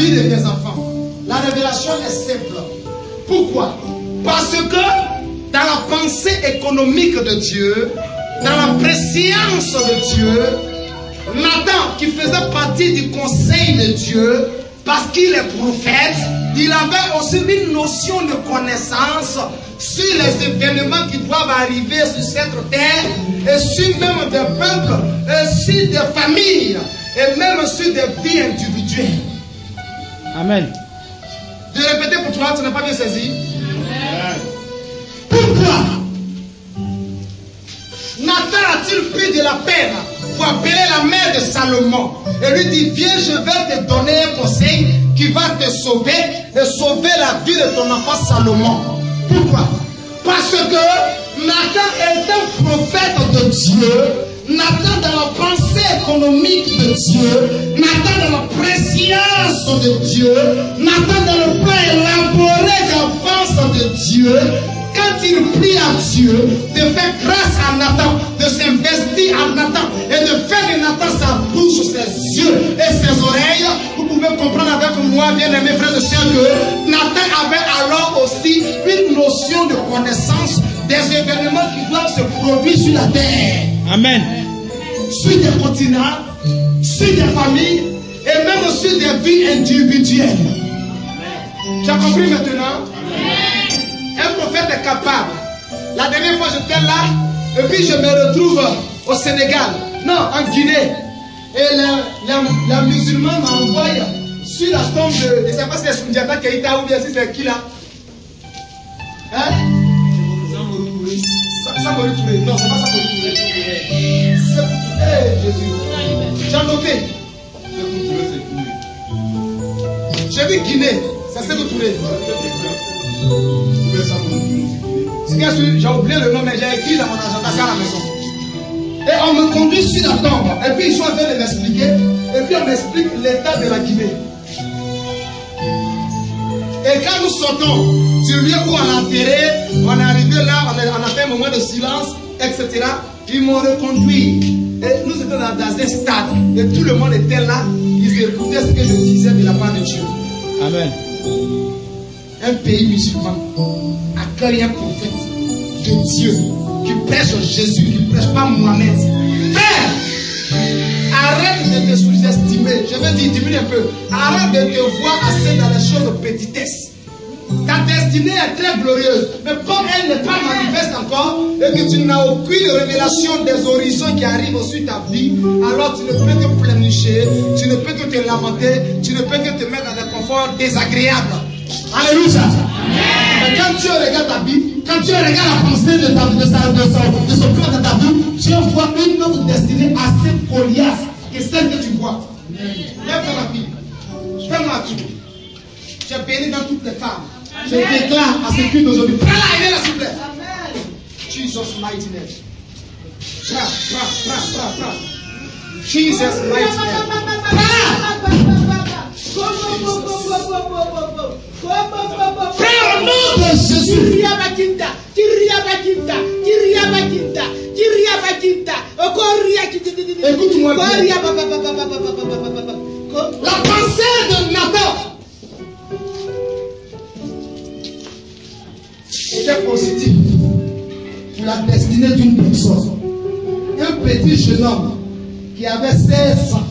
vie de mes enfants. La révélation est simple. Pourquoi? Parce que dans la pensée économique de Dieu, dans la préscience de Dieu, Nathan, qui faisait partie du conseil de Dieu, parce qu'il est prophète, il avait aussi une notion de connaissance sur les événements qui doivent arriver sur cette terre, et sur même des peuples, et sur des familles, et même sur des vies individuelles. Amen. Je répète pour toi, tu n'as pas bien saisi? Pourquoi Nathan a-t-il pris de la peine pour appeler la mère de Salomon et lui dit, viens, je vais te donner un conseil qui va te sauver et sauver la vie de ton enfant Salomon? Pourquoi? Parce que Nathan est un prophète de Dieu, Nathan dans la pensée économique de Dieu, Nathan dans la préscience de Dieu, Nathan dans le plan élaboré d'avance de Dieu. Quand il prie à Dieu de faire grâce à Nathan, de s'investir en Nathan et de faire de Nathan sa bouche, ses yeux et ses oreilles, vous pouvez comprendre avec moi, bien-aimés frères et sœurs, que Nathan avait alors aussi une notion de connaissance des événements qui doivent se produire sur la terre. Amen. Sur des continents, sur des familles et même sur des vies individuelles. Tu as compris maintenant? Un prophète est capable. La dernière fois j'étais là, et puis je me retrouve au Sénégal, non, en Guinée. Et les musulmans m'envoient sur la tombe de, je ne sais pas si c'est Soundiata Keïta ou bien si c'est qui là. Hein? Samori Touré. Non, c'est pas Samori Touré. C'est Jésus. J'ai noté. J'ai vu Guinée, c'est Sékou Touré. J'ai oublié le nom, mais j'ai écrit dans mon agenda à la maison. Et on me conduit sur la tombe. Et puis ils sont en train de m'expliquer. Et puis on m'explique l'état de la Guinée. Et quand nous sortons du lieu où on a enterré, on est arrivé là, on a fait un moment de silence, etc. Ils m'ont reconduit. Et nous étions dans un stade. Et tout le monde était là. Ils écoutaient ce que je disais de la part de Dieu. Amen. Un pays musulman accueille un prophète de Dieu qui prêche Jésus, qui ne prêche pas Mohamed. Frère, arrête de te sous-estimer. Je vais dire, diminue un peu. Arrête de te voir assez dans les choses de petitesse. Ta destinée est très glorieuse, mais comme elle n'est pas manifeste encore et que tu n'as aucune révélation des horizons qui arrivent sur ta vie, alors tu ne peux que pleurnicher, tu ne peux que te lamenter, tu ne peux que te mettre dans des conforts désagréables. Alléluia. Mais quand tu regardes ta vie, quand tu regardes la pensée de son plan de ta vie, tu vois une autre destinée assez coriace que celle que tu vois. Lève ta vie. Fais-moi tout. Tu es béni dans toutes les femmes. Je déclare à ce culte d'aujourd'hui. Prends-la, il est là, s'il vous plaît. Jesus mighty name. Prends. Jesus mighty name. Frère, au nom de Jésus. Écoute-moi bien. La pensée de Nathan était positive pour la destinée d'une personne. Un petit jeune homme qui avait 16 ans,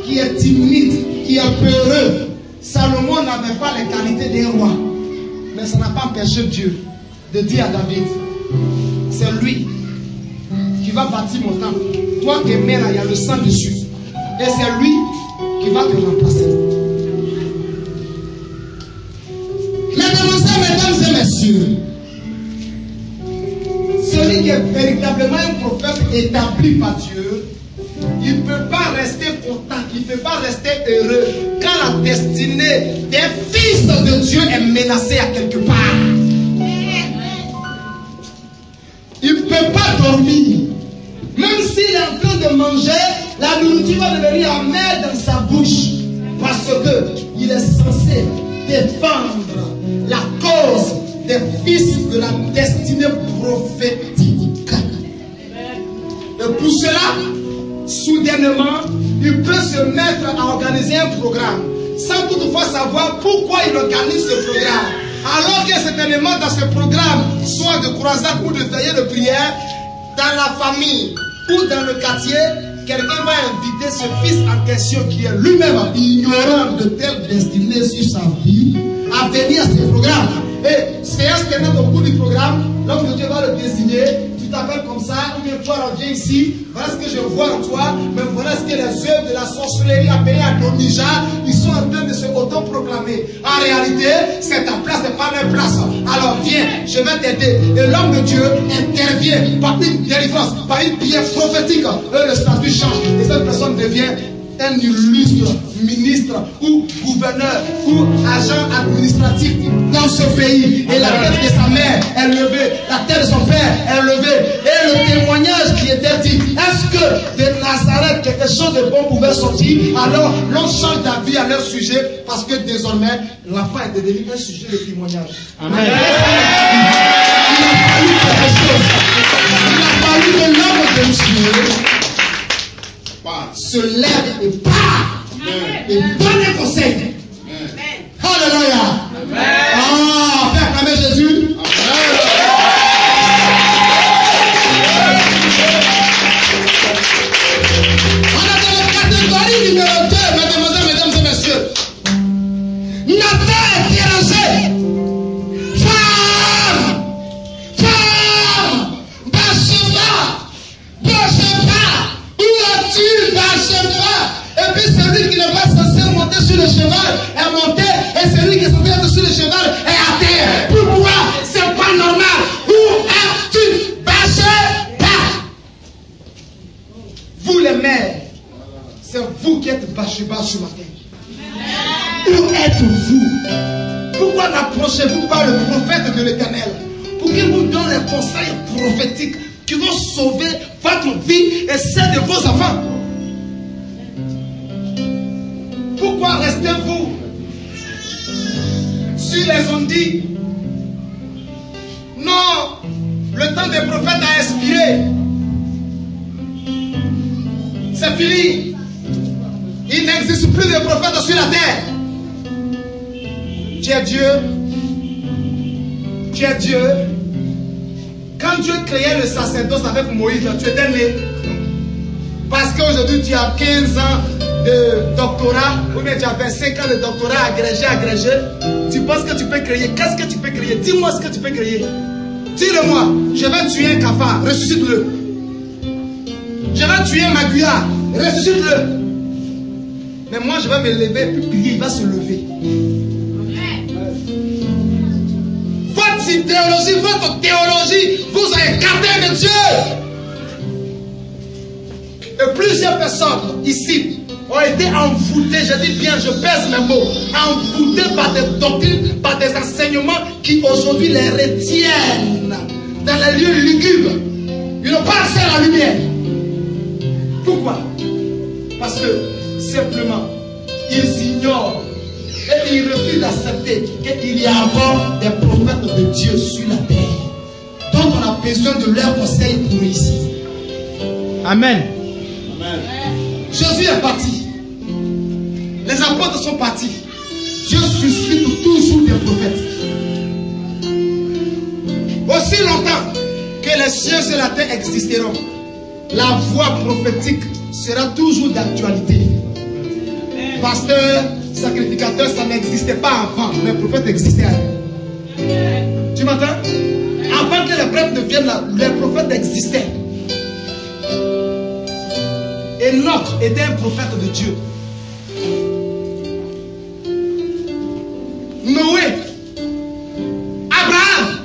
qui est timide, qui est peureux. Salomon n'avait pas les qualités d'un roi, mais ça n'a pas empêché Dieu de dire à David, c'est lui qui va bâtir mon temple. Toi qui es mère, il y a le sang dessus. Et c'est lui qui va te remplacer. Mesdames et messieurs, celui qui est véritablement un prophète établi par Dieu, il ne peut pas rester content, il ne peut pas rester heureux quand la destinée des fils de Dieu est menacée à quelque part. Il ne peut pas dormir. Même s'il est en train de manger, la nourriture va devenir amère dans sa bouche. Parce qu'il est censé défendre la cause des fils de la destinée prophétique. Et pour cela, soudainement, il peut se mettre à organiser un programme. sans toutefois savoir pourquoi il organise ce programme. Alors que certainement dans ce programme, soit de croisade ou de veillée de prière, dans la famille ou dans le quartier, quelqu'un va inviter ce fils en question qui est lui-même ignorant de telles destinées sur sa vie à venir à ce programme. Et séance tenante au cours du programme, l'homme de Dieu va le désigner. Tu t'appelles comme ça, ou bien toi, viens ici, voilà ce que je vois en toi, mais voilà ce que les œuvres de la sorcellerie appelée Adonija, ils sont en train de se auto-proclamer. En réalité, c'est ta place, c'est pas leur place. Alors viens, je vais t'aider. Et l'homme de Dieu intervient par une délivrance, par une prière prophétique. Le statut change et cette personne devient un illustre ministre ou gouverneur ou agent administratif dans ce pays. Et la tête de sa mère est levée, la tête de son père est levée. Et le témoignage qui était dit, est-ce que de Nazareth quelque chose de bon pouvait sortir? Alors l'on change d'avis à leur sujet parce que désormais l'enfant est devenu un sujet de témoignage. Amen. Il a fallu quelque chose. Il a fallu que l'homme de Dieu se lève et part et donne un conseil. Alléluia. Ah, fais acclamer Jésus. On est dans la catégorie numéro 2, mademoiselles, mesdames et messieurs. Nathan est dérangé. Et puis celui qui n'est pas censé monter sur le cheval est monté, et celui qui est censé être sur le cheval est à terre. Pourquoi? C'est pas normal. Où es-tu? Bathsheba. Vous les mères, c'est vous qui êtes Bathsheba sur la terre. Où êtes-vous? Pourquoi n'approchez-vous pas le prophète de l'Éternel pour qu'il vous donne les conseils prophétiques qui vont sauver votre vie et celle de vos enfants? Pourquoi restez-vous sur les ondits? Non, le temps des prophètes a expiré. C'est fini. Il n'existe plus de prophètes sur la terre. Tu es Dieu. Tu es Dieu. Quand Dieu créait le sacerdoce avec Moïse, tu étais né. Parce qu'aujourd'hui tu as 15 ans de doctorat, ou bien tu as 25 ans de doctorat agrégé, tu penses que tu peux créer. Qu'est-ce que tu peux créer? Dis-moi ce que tu peux créer. Dis-le-moi. Je vais tuer un cafard, ressuscite-le. Je vais tuer un maguillard, ressuscite-le. Mais moi je vais me lever, puis prier, il va se lever. Votre théologie vous a écarté de Dieu. Et plusieurs personnes ici ont été envoûtées, je dis bien, je pèse mes mots, envoûtées par des doctrines, par des enseignements qui aujourd'hui les retiennent dans les lieux lugubres. Ils n'ont pas accès à la lumière. Pourquoi? Parce que simplement, ils ignorent et ils refusent d'accepter qu'il y a encore des prophètes de Dieu sur la terre, dont on a besoin de leurs conseils pour réussir. Amen. Jésus est parti. Les apôtres sont partis. Dieu suscite toujours des prophètes. Aussi longtemps que les cieux et la terre existeront, la voix prophétique sera toujours d'actualité. Pasteur, sacrificateur, ça n'existait pas avant. Les prophètes existaient. Tu m'entends? Avant que les prêtres ne viennent là, les prophètes existaient. Enoch était un prophète de Dieu. Noé, Abraham.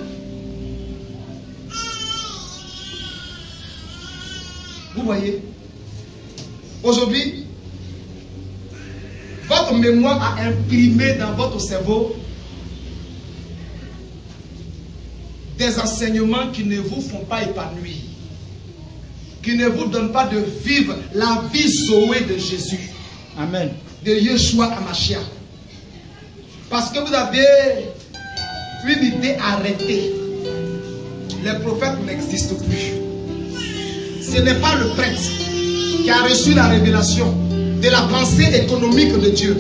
Vous voyez, aujourd'hui, votre mémoire a imprimé dans votre cerveau des enseignements qui ne vous font pas épanouir, qui ne vous donnent pas de vivre la vie Zoé de Jésus. Amen. De Yeshua Amashia. Parce que vous avez une idée arrêtée. Les prophètes n'existent plus. Ce n'est pas le prêtre qui a reçu la révélation de la pensée économique de Dieu.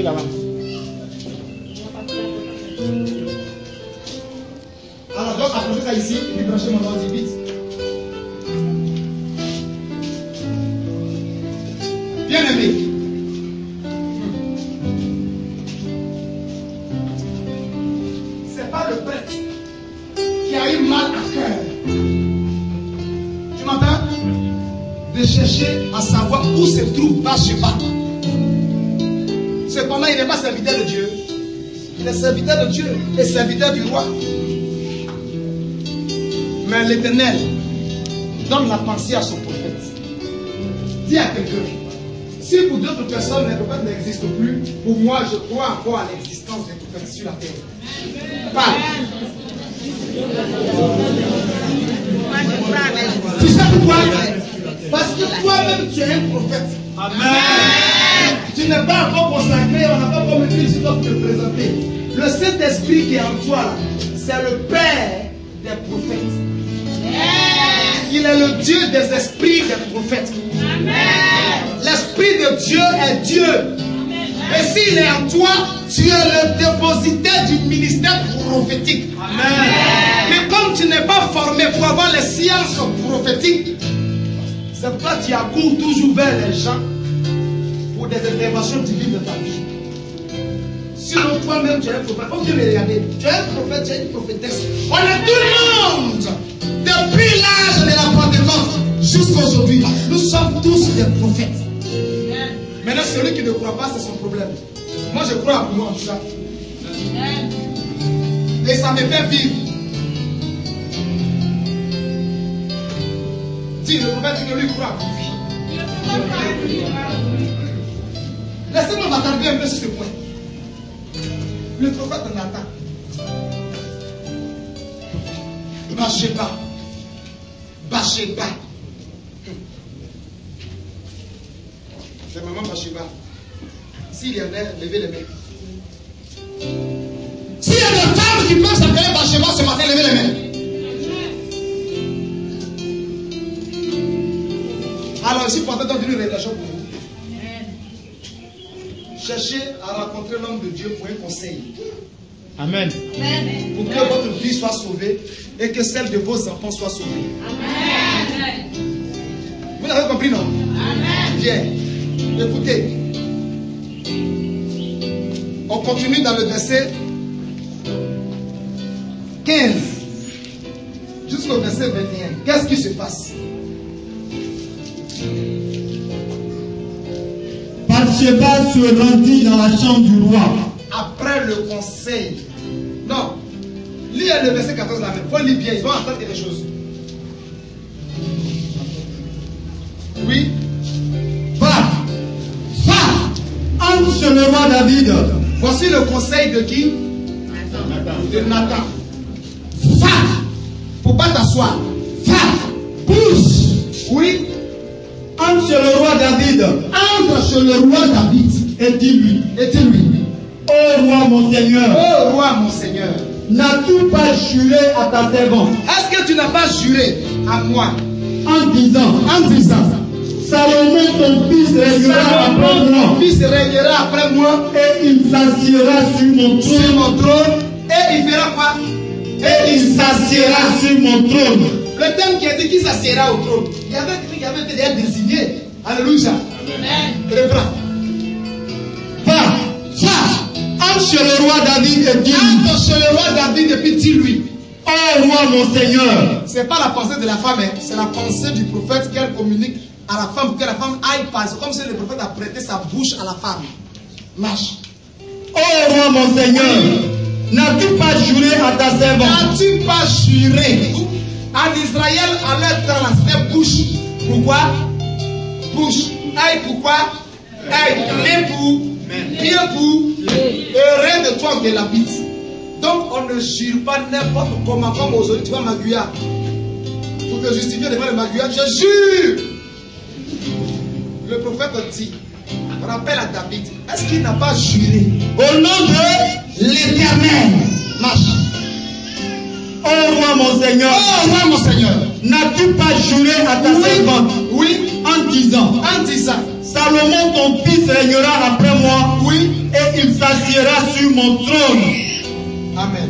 là-bas. Alors, donc, approchez ça ici, et puis branchez mon ordi vite. Bien aimé. C'est pas le prêtre qui a eu mal à cœur. Tu m'entends? De chercher à savoir où se trouve Bathsheba. Cependant, il n'est pas serviteur de Dieu. Il est serviteur de Dieu et serviteur du roi. Mais l'Éternel donne la pensée à son prophète. Dis à quelqu'un, si pour d'autres personnes les prophètes n'existent plus, pour moi je crois encore à l'existence des prophètes sur la terre. Parle. Tu sais pourquoi? Parce que toi-même tu es un prophète. Amen. Tu n'es pas encore consacré, on n'a pas encore mis ici pour te présenter. Le Saint-Esprit qui est en toi, c'est le Père des prophètes. Il est le Dieu des esprits des prophètes. L'Esprit de Dieu est Dieu. Et s'il est en toi, tu es le dépositaire du ministère prophétique. Amen. Mais comme tu n'es pas formé pour avoir les sciences prophétiques, c'est pourquoi tu accours toujours vers les gens pour des interventions divines de ta vie. Sinon toi-même tu es un prophète. Comme Dieu me regarde, tu es un prophète, tu es une prophétesse. On est tout le monde. Depuis l'âge de la Pentecôte jusqu'à aujourd'hui, nous sommes tous des prophètes. Maintenant, celui qui ne croit pas, c'est son problème. Moi, je crois à moi en tout cas. Et ça me fait vivre. Dis, le prophète dit que lui croit à lui. Laissez-moi m'attarder un peu sur ce point. Le prophète Nathan. Bathsheba. C'est maman Bathsheba. S'il y en a, levez les mains. S'il y a des femmes qui peuvent s'appeler Bathsheba ce matin, levez les mains. Alors, ici, pour entendre une révélation pour vous. Cherchez à rencontrer l'homme de Dieu pour un conseil. Amen. Pour que votre vie soit sauvée et que celle de vos enfants soit sauvée. Amen. Vous avez compris, non? Amen. Bien. Écoutez. On continue dans le verset 15 jusqu'au verset 21. Qu'est-ce qui se passe? Bathsheba se rendit dans la chambre du roi. Après le conseil. Non. Lis le verset 14 là-même. Il faut lire bien. Ils vont entendre quelque chose. Oui. Va. Entre chez le roi David. Voici le conseil de qui? De Nathan. Va. Faut pas t'asseoir. Va. Pousse. Oui. Entre chez le roi David. Entre chez le roi David. Et dis-lui. Ô roi mon Seigneur. Ô roi mon Seigneur. N'as-tu pas juré à ta servante? Est-ce que tu n'as pas juré à moi? En disant. Salomon ton fils régnera après moi. Mon fils régnera après moi. Et il s'assiera sur mon trône. Et il fera quoi? Et il s'assiera sur mon trône. Le thème qui a dit qu'il s'assiera au trône. Il y avait quelqu'un qui avait déjà désigné. Alléluia. Amen. Reprends. Va. Entre chez le roi David et dis-lui. Entre chez le roi David et puis dis-lui. Oh roi mon Seigneur. C'est pas la pensée de la femme, hein. C'est la pensée du prophète qu'elle communique à la femme pour que la femme aille passer. Comme si le prophète a prêté sa bouche à la femme. Marche. Oh roi mon Seigneur. N'as-tu pas juré à ta servante? N'as-tu pas juré? En Israël, à leur temps, c'était bouche. Pourquoi? Bouche. Aïe, pourquoi? Aïe, main pour, bien pour, et rien de toi de la bite. Donc, on ne jure pas n'importe comment. Comme aujourd'hui, tu vas m'aguiller. Pour te justifier devant le maguillage, je jure. Le prophète dit, rappelle à David, est-ce qu'il n'a pas juré? Au nom de l'Éternel. Marche. Oh roi mon Seigneur. Oh roi mon Seigneur. n'as-tu pas juré à ta servante? Oui. En disant, Salomon ton fils régnera après moi. Oui. Et il s'assiera sur mon trône. Amen.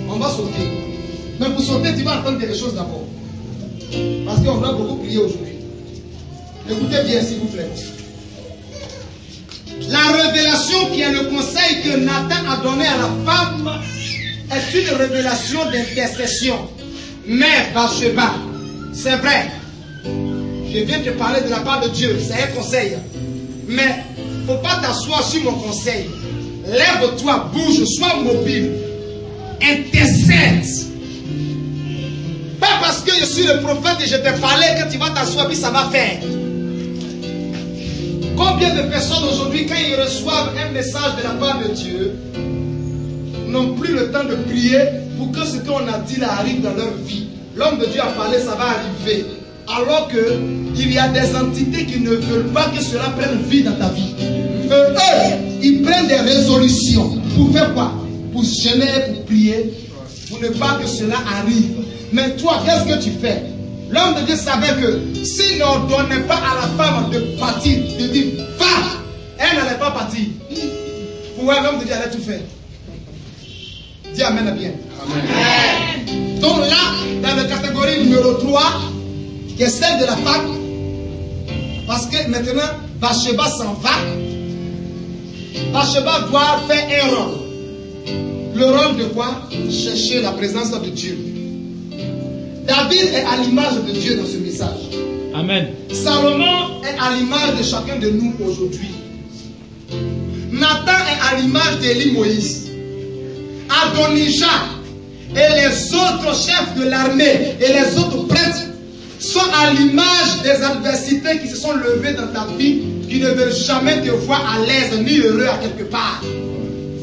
On va sauter. Mais pour sauter, tu vas entendre quelque chose d'abord. Parce qu'on va beaucoup prier aujourd'hui. Écoutez bien, s'il vous plaît. La révélation qui est le conseil que Nathan a donné à la femme est une révélation d'intercession. Mais Bathsheba, c'est vrai. Je viens de te parler de la part de Dieu. C'est un conseil. Mais il ne faut pas t'asseoir sur mon conseil. Lève-toi, bouge, sois mobile. Intercède. Pas parce que je suis le prophète et je t'ai parlé que tu vas t'asseoir puis ça va faire. Combien de personnes aujourd'hui, quand ils reçoivent un message de la part de Dieu, n'ont plus le temps de prier pour que ce qu'on a dit là arrive dans leur vie. L'homme de Dieu a parlé, ça va arriver. Alors qu'il y a des entités qui ne veulent pas que cela prenne vie dans ta vie. Eux, ils prennent des résolutions. Pour faire quoi? Pour gêner, pour prier, pour ne pas que cela arrive. Mais toi, qu'est-ce que tu fais? L'homme de Dieu savait que s'il n'ordonnait pas à la femme de partir, de dire va, elle n'allait pas partir. Pour elle, l'homme de Dieu allait tout faire. Dis amen bien. Amen. Donc là, dans la catégorie numéro 3, qui est celle de la femme, parce que maintenant, Bathsheba s'en va. Bathsheba doit faire un rôle. Le rôle de quoi? Chercher la présence de Dieu. David est à l'image de Dieu dans ce message. Amen. Salomon est à l'image de chacun de nous aujourd'hui. Nathan est à l'image d'Élie Moïse. Adonijah et les autres chefs de l'armée et les autres prêtres sont à l'image des adversités qui se sont levées dans ta vie, qui ne veulent jamais te voir à l'aise ni heureux à quelque part,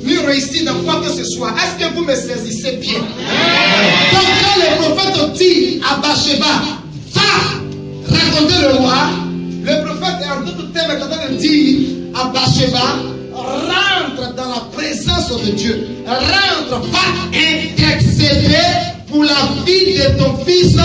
ni réussir dans quoi que ce soit. Est-ce que vous me saisissez bien? Donc quand le prophète dit à Bathsheba, va raconter le roi, le prophète est en d'autres termes en train de dire à Bathsheba, rentre dans la présence de Dieu, rentre, va intercéder pour la vie de ton fils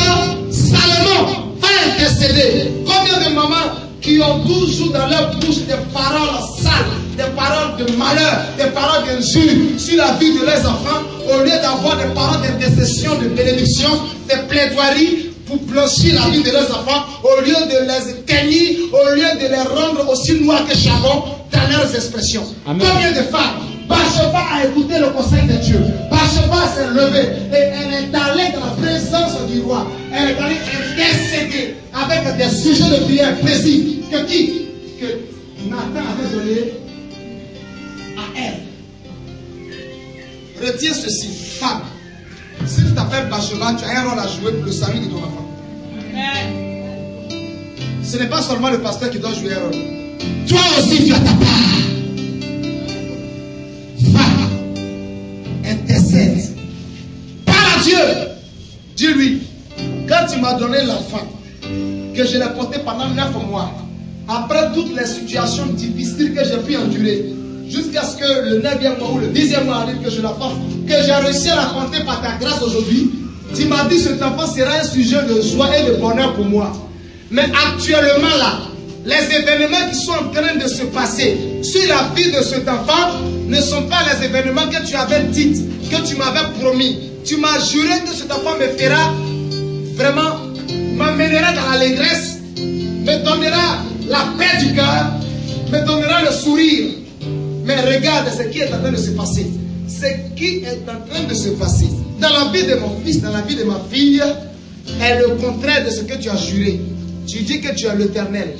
Salomon, va intercéder. Combien de mamans qui ont toujours dans leur bouche des paroles sales, des paroles de malheur, des paroles d'injure sur la vie de leurs enfants, au lieu d'avoir des paroles d'intercession, de bénédiction, des plaidoiries pour blanchir la vie de leurs enfants, au lieu de les éteigner, au lieu de les rendre aussi noirs que charbon dans leurs expressions. Amen. Combien de femmes? Bathsheba a écouté le conseil de Dieu. Bathsheba s'est levée et elle est allée dans la présence du roi. Elle est allée intercéder avec des sujets de prière précis que Nathan avait donné à elle. Retiens ceci, femme. Si tu t'appelles Bathsheba, tu as un rôle à jouer pour le salut de ton enfant. Amen. Ce n'est pas seulement le pasteur qui doit jouer un rôle. Toi aussi, tu as ta part. Va, intercède. Parle à Dieu. Dis-lui, quand tu m'as donné l'enfant, que je l'ai porté pendant 9 mois, après toutes les situations difficiles que j'ai pu endurer, jusqu'à ce que le 9e mois ou le 10e mois arrive, que je la porte, que j'ai réussi à la porter par ta grâce aujourd'hui, tu m'as dit que cet enfant sera un sujet de joie et de bonheur pour moi. Mais actuellement là, les événements qui sont en train de se passer sur la vie de cet enfant ne sont pas les événements que tu avais dit, que tu m'avais promis. Tu m'as juré que cet enfant me fera vraiment, m'amènera dans l'allégresse, me donnera la paix du cœur, me donnera le sourire. Mais regarde ce qui est en train de se passer. Ce qui est en train de se passer dans la vie de mon fils, dans la vie de ma fille, est le contraire de ce que tu as juré. Tu dis que tu es l'Éternel.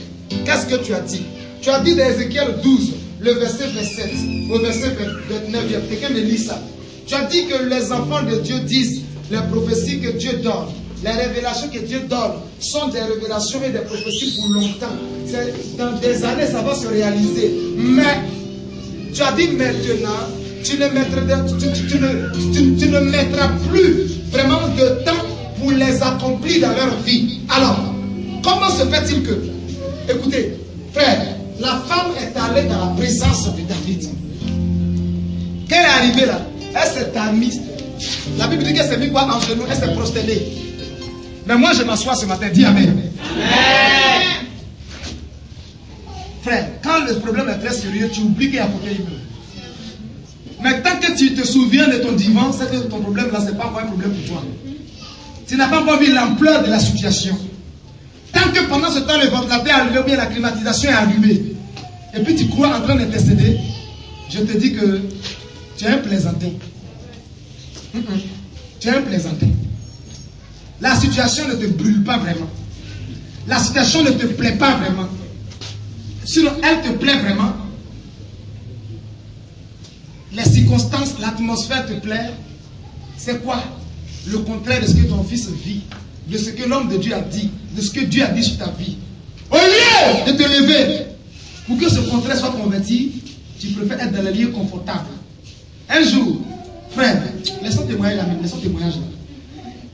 Qu'est-ce que tu as dit? Tu as dit dans Ézéchiel 12, le verset 27, au verset 29, quelqu'un me lit ça. Tu as dit que les enfants de Dieu disent les prophéties que Dieu donne. Les révélations que Dieu donne sont des révélations et des prophéties pour longtemps. Dans des années, ça va se réaliser. Mais tu as dit maintenant, tu ne mettras plus vraiment de temps pour les accomplir dans leur vie. Alors, comment se fait-il que, écoutez, frère, la femme est allée dans la présence de David. Qu'elle est arrivée là, elle s'est mise. La Bible dit qu'elle s'est mise quoi en genoux, elle s'est prosternée. Mais moi, je m'assois ce matin. Dis Amen. Amen. Frère, quand le problème est très sérieux, tu oublies qu'il y a fauteuil bleu. Mais tant que tu te souviens de ton divan, c'est que ton problème là, ce n'est pas encore un problème pour toi. Tu n'as pas encore vu l'ampleur de la situation. Tant que pendant ce temps, le ventilateur est allumé ou bien la climatisation est allumée, et puis tu crois en train d'intercéder, je te dis que tu es un plaisantin. Tu es un plaisantin. La situation ne te brûle pas vraiment. La situation ne te plaît pas vraiment. Sinon, elle te plaît vraiment. Les circonstances, l'atmosphère te plaît. C'est quoi? Le contraire de ce que ton fils vit, de ce que l'homme de Dieu a dit, de ce que Dieu a dit sur ta vie. Au lieu de te lever pour que ce contraire soit converti, tu préfères être dans les lieux confortables. Un jour, frère, laissons témoigner la même, laissons témoignage là.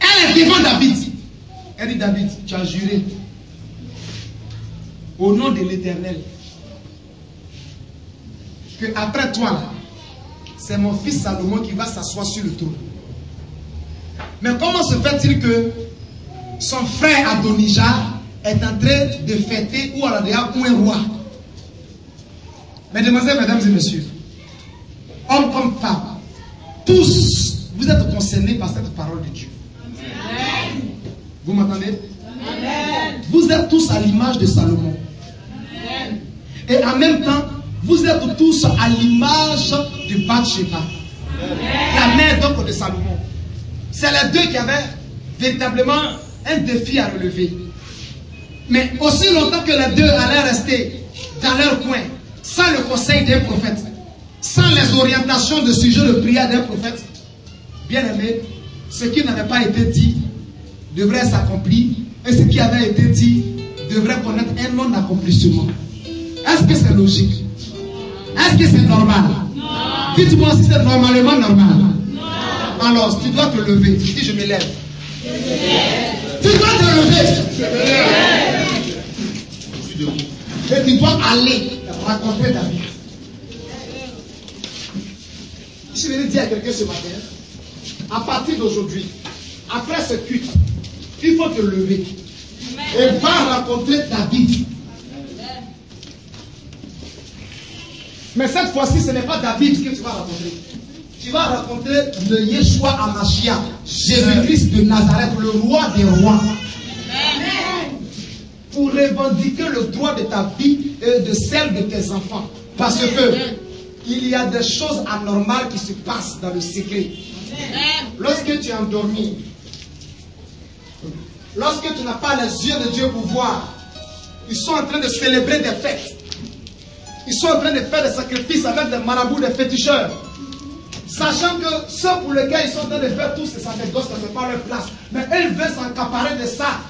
Elle est devant David. Elle dit: David, tu as juré au nom de l'Éternel que après toi, c'est mon fils Salomon qui va s'asseoir sur le trône. Mais comment se fait-il que son frère Adonijah est en train de fêter ou à un roi? Mesdemoiselles, mesdames et messieurs, hommes comme femmes, tous, vous êtes concernés par cette parole de Dieu. Amen. Vous m'entendez? Amen. Vous êtes tous à l'image de Salomon. Amen. Et en même temps, vous êtes tous à l'image de Bathsheba, la mère donc de Salomon. C'est les deux qui avaient véritablement un défi à relever. Mais aussi longtemps que les deux allaient rester dans leur coin, sans le conseil d'un prophète, sans les orientations de sujet de prière d'un prophète, bien aimé, ce qui n'avait pas été dit devrait s'accomplir, et ce qui avait été dit devrait connaître un non-accomplissement. Est-ce que c'est logique? Est-ce que c'est normal? Dites-moi si c'est normalement normal. Non. Alors, tu dois te lever. Tu dis: je me lève. Tu dois te lever. Et tu dois aller rencontrer David. Je vais dire à quelqu'un ce matin, à partir d'aujourd'hui, après ce culte, il faut te lever et va rencontrer David. Mais cette fois-ci, ce n'est pas David que tu vas rencontrer. Tu vas rencontrer le Yeshua Hamashiach, Jésus-Christ de Nazareth, le roi des rois. Amen. Pour revendiquer le droit de ta vie et de celle de tes enfants. Parce que il y a des choses anormales qui se passent dans le secret. Lorsque tu es endormi, lorsque tu n'as pas les yeux de Dieu pour voir, ils sont en train de célébrer des fêtes. Ils sont en train de faire des sacrifices avec des marabouts, des féticheurs. Sachant que ceux pour lesquels ils sont en train de faire tous ces sacerdoces, ce n'est pas leur place. Mais ils veulent s'accaparer de ça.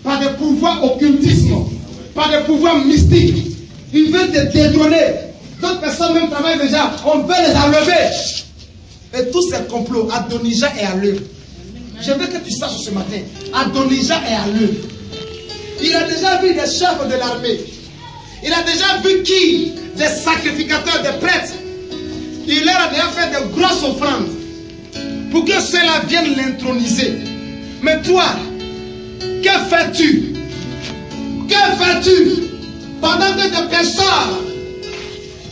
Par des pouvoirs occultisme, par des pouvoirs mystiques. Ils veulent te détrôner. D'autres personnes même travaillent déjà. On veut les enlever. Et tous ces complots, Adonijah est à l'œuvre. Je veux que tu saches ce matin, Adonijah est à l'œuvre. Il a déjà vu des chefs de l'armée. Il a déjà vu qui? Des sacrificateurs, des prêtres. Il leur a déjà fait de grosses offrandes pour que ceux-là viennent l'introniser. Mais toi, que fais-tu? Que fais-tu pendant que des personnes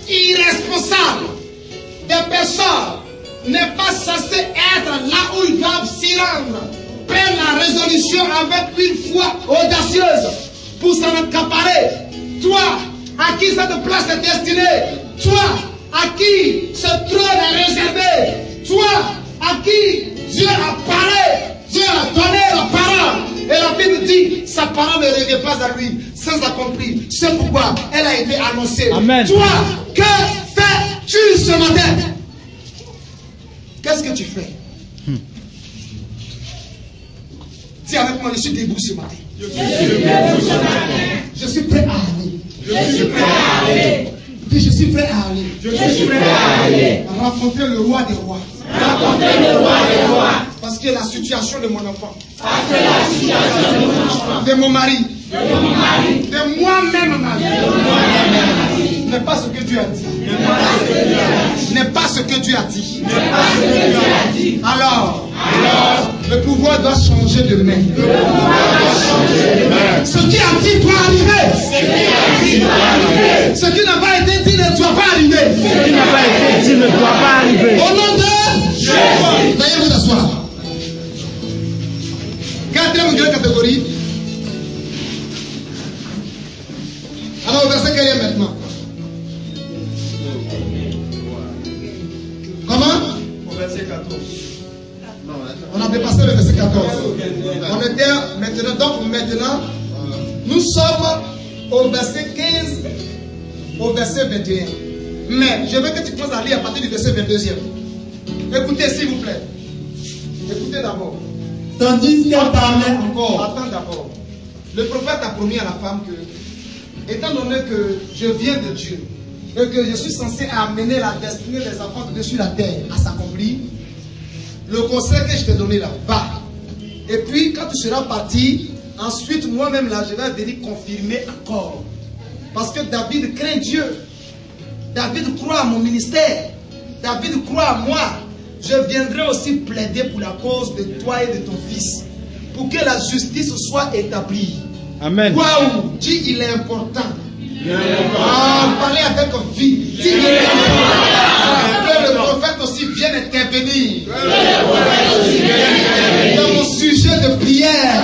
irresponsables, des personnes n'est pas censées être là où ils doivent s'y rendre, prennent la résolution avec une foi audacieuse pour s'en accaparer? Toi, à qui cette place est destinée? Toi, à qui ce trône est réservé? Toi, à qui Dieu a parlé, Dieu a donné la parole. Et la Bible dit, sa parole ne revient pas à lui sans accomplir. C'est pourquoi elle a été annoncée. Amen. Toi, que fais-tu ce matin? Qu'est-ce que tu fais? Dis avec moi, je suis debout ce matin. Je suis prêt à aller. Je suis prêt à aller. Dis, je suis prêt à aller. Je suis prêt à aller. Rencontrer le roi des rois. Rencontrer le roi des rois. Parce que la situation de mon enfant. Parce que la situation de mon enfant. De mon mari. De mon mari. De moi-même, ma vie. De moi-même. N'est pas ce que Dieu a dit. N'est pas ce que Dieu a dit. N'est pas ce que Dieu a dit. Alors, Le pouvoir doit changer de main. Ce qui a dit doit arriver. Ce qui n'a pas été dit ne doit pas arriver. Ce qui n'a pas été dit ne doit pas arriver. Au nom de Jésus. Veuillez vous asseoir. Quatrième grande catégorie. Alors au verset quel est maintenant? Comment? Au verset 14. On a dépassé le verset 14. On était maintenant, donc maintenant, nous sommes au verset 15, au verset 21. Mais je veux que tu commences à lire à partir du verset 22e. Écoutez s'il vous plaît. Écoutez d'abord. Tandis qu'elle parlait encore. Attends d'abord. Le prophète a promis à la femme que, étant donné que je viens de Dieu, et que je suis censé amener la destinée des enfants de Dieu sur la terre à s'accomplir, le conseil que je t'ai donné là, va. Et puis, quand tu seras parti, ensuite, moi-même là, je vais venir confirmer encore. Parce que David craint Dieu. David croit à mon ministère. David croit à moi. Je viendrai aussi plaider pour la cause de toi et de ton fils. Pour que la justice soit établie. Amen. Waouh, dis il est important. Parlez avec vie. Dis il est important. Que le prophète aussi vienne intervenir. Dans mon sujet de prière.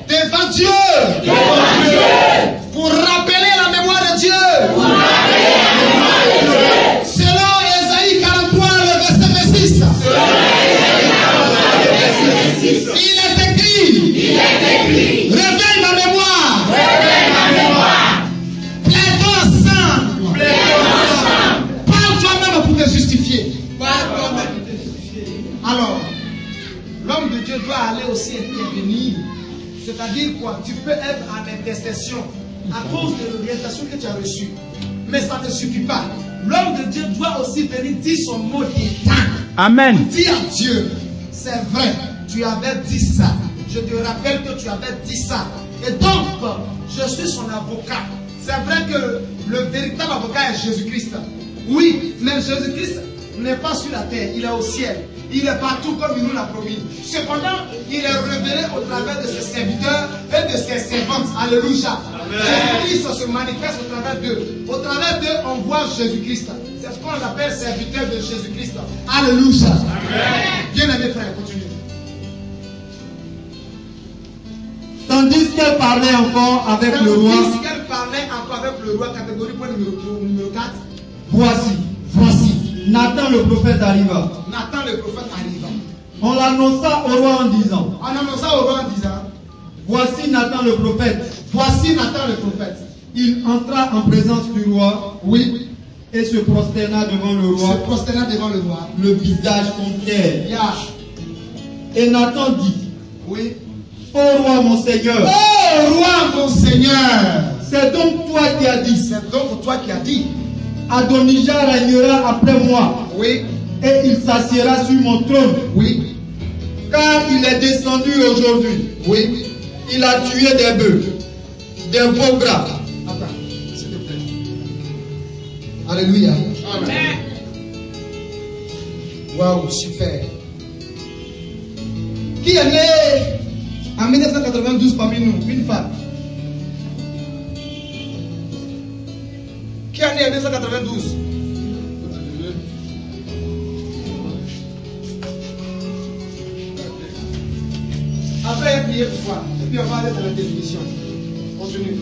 Devant Dieu. Pour rappeler la mémoire de Dieu. Selon Ésaïe 43, le verset 26. Il est écrit. Réveille ma mémoire. Plaidons ensemble. Parle toi-même pour te justifier. Alors, l'homme de Dieu doit aller aussi intervenir. C'est-à-dire quoi? Tu peux être en intercession à cause de l'orientation que tu as reçue. Mais ça ne suffit pas. L'homme de Dieu doit aussi venir dire son mot d'état. Amen. Dis à Dieu, c'est vrai, tu avais dit ça. Je te rappelle que tu avais dit ça. Et donc, je suis son avocat. C'est vrai que le véritable avocat est Jésus-Christ. Oui, mais Jésus-Christ n'est pas sur la terre, il est au ciel. Il est partout comme il nous l'a promis. Cependant, il est révélé au travers de ses serviteurs et de ses servantes. Alléluia. Jésus-Christ se manifeste au travers d'eux. Au travers d'eux, on voit Jésus-Christ. C'est ce qu'on appelle serviteur de Jésus-Christ. Alléluia. Bien-aimés frères, continue. Tandis qu'elle parlait encore avec le roi. Tandis qu'elle parlait encore avec le roi, catégorie point numéro 4. Voici. Nathan le prophète arriva. Nathan le prophète arriva. On l'annonça au roi en disant. On annonça au roi en disant. Voici Nathan le prophète. Voici Nathan le prophète. Il entra en présence du roi. Oui. Et se prosterna devant le roi. Se prosterna devant le roi. Le visage contre terre. Yeah. Et Nathan dit. Oui. Ô roi mon Seigneur. Ô roi mon Seigneur. C'est donc toi qui as dit. C'est donc toi qui as dit. Adonijah régnera après moi. Oui. Et il s'assiera sur mon trône. Oui. Car il est descendu aujourd'hui. Oui. Il a tué des bœufs, des veaux gras. Attends, s'il te plaît. Alléluia. Amen. Waouh, super. Qui est né en 1992 parmi nous? Une femme. Qui est né en 1992? Après, il a prié pour toi. Et puis on va aller dans la définition. Continue.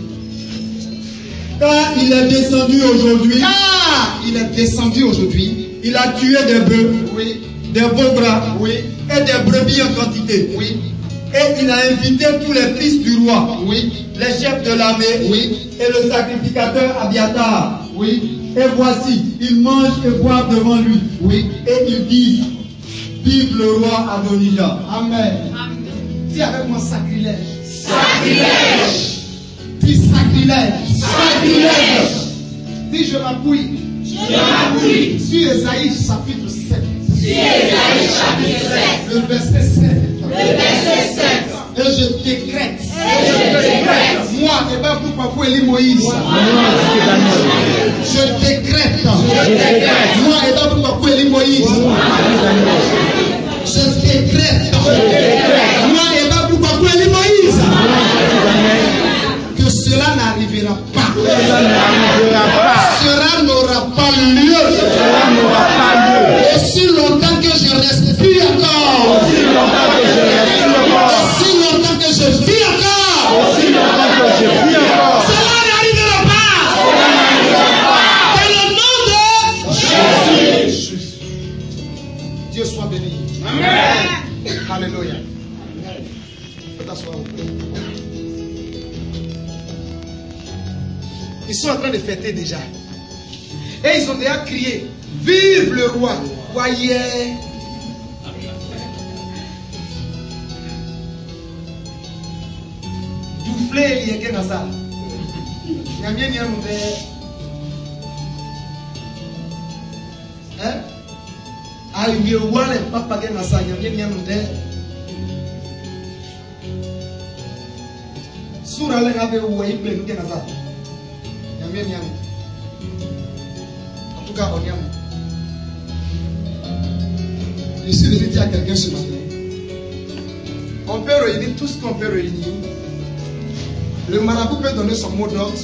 Car il est descendu aujourd'hui. Car il est descendu aujourd'hui. Il a tué des bœufs, Oui. des veaux gras, Oui. et des brebis en quantité. Oui. Et il a invité tous les fils du roi, Oui. les chefs de l'armée, Oui. et le sacrificateur Abiatar. Oui. Et voici, ils mangent et boivent devant lui. Oui. Et ils disent, vive le roi Adonijah. Amen. Dis avec moi sacrilège. Sacrilège. Dis sacrilège. Sacrilège. Dis je m'appuie. Je m'appuie Sur Ésaïe chapitre 7. sur Ésaïe chapitre 7. Le verset 7. Le verset 7. Et je décrète. Et je décrète. Moi, et bien pourquoi vous Élie Moïse. Je décrète. Moi, et bien pourquoi vous Élie Moïse. Je décrète. t'asseoir. Ils sont en train de fêter déjà. Et ils ont déjà crié, vive le roi. Voyez. Doufflé, il y a quelqu'un dans ça. Il y a bien un mauvais. Hein? Ah, il y a un papa qui est dans ça. Il y a bien un mauvais. Sura le n'avait oué, il pleut, nous dans ça. Il y a bien en tout cas, on y a. Je suis venu dire à quelqu'un ce matin. On peut réunir tout ce qu'on peut réunir. Le marabout peut donner son mot d'ordre.